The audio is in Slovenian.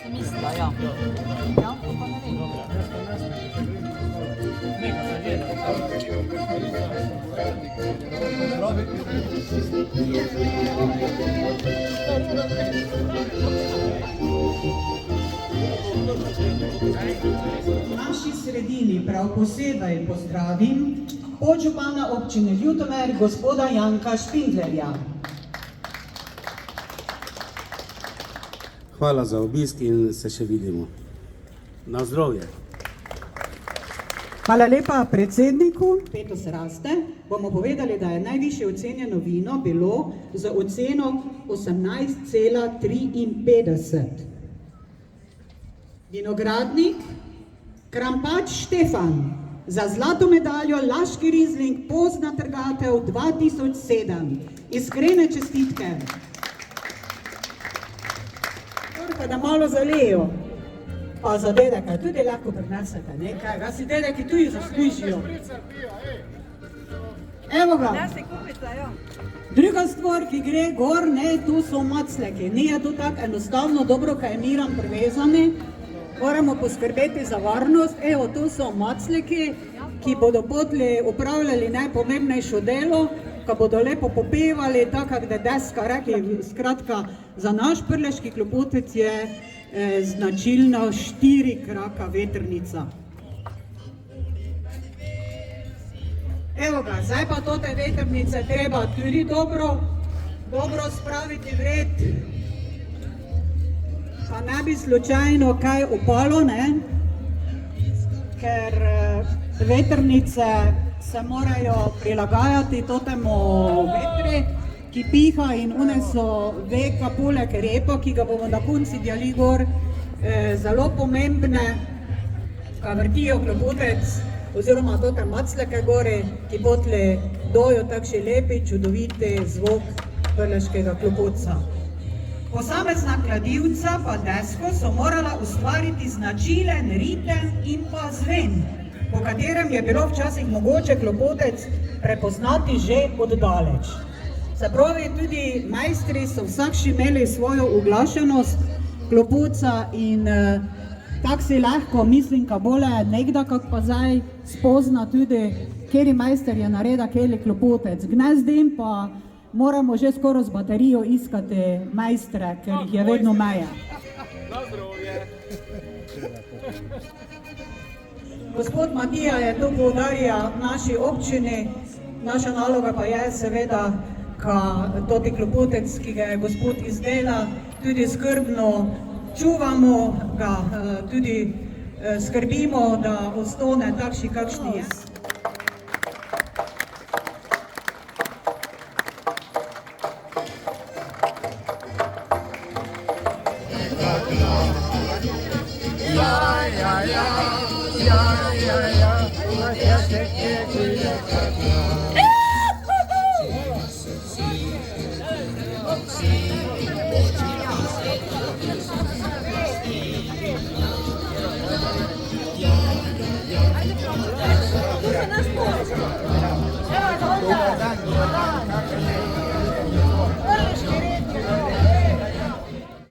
sem mislila, ja. Ja, to pa ne vem. V naši sredini prav posebej pozdravim podžupana občine Ljutomer, gospoda Janka Špindlerja. Hvala za obisk in se še vidimo. Na zdravje. Hvala lepa predsedniku. Petus Raste. Bomo povedali, da je najvišje ocenjeno vino bilo z oceno 18,53. Vinogradnik Krampač Štefan za zlato medaljo Laški Rizling pozna trgatev 2007. Iskrene čestitke. Pa da malo zalejo. Pa za dedeka tudi lahko prinesete nekaj, ga si dedeki tudi zaslužijo. Evo ga. Druga stvar, ki gre gor, ne, tu so macleki. Nije to tako enostavno, dobro, kaj je miram privezani. Moramo poskrbeti za varnost. Evo, tu so macleki, ki bodo potli upravljali najpomembnejšo delo, ko bodo lepo popevali, tako da deska rekli, skratka, za naš Prleški Klobotec je značilna 4 kraka vetrnica. Evo ga, zdaj pa tote vetrnice treba tudi dobro spraviti v red, pa ne bi slučajno kaj upalo, ne? Ker vetrnice se morajo prilagajati totemu vetri, ki piha in one so veka poleg repa, ki ga bomo na konci djali gor, zelo pomembne, ka vrtijo Klobotec oziroma tote macleke gore, ki potle dojo takšni lepi, čudoviti zvok Prleškega Klobotca. Posamezna kladivca pa desko so morala ustvariti značilen ritem in pa zven, po katerem je bilo včasih mogoče Klobotec prepoznati že od daleč. Se pravi, tudi majstri so vsakši imeli svojo uglašenost Klobotca in tak si lahko, mislim, ka bole nekda, kak pa zdaj spozna tudi, kjeri majster je nareda, kjeri Klobotec. Gnezdim pa moramo že skoro z baterijo iskati majstre, ker jih je vedno meje. Na zdravje! Gospod Matija je to poudarja naši občini, naša naloga pa je seveda, ka toti Klobotec, ki ga je gospod izdela, tudi skrbno čuvamo, ga tudi skrbimo, da ostane takšni, kakšni je. Ja, ja, ja, ja, ja, ja, ja, ja, ja, ja, ja, ja,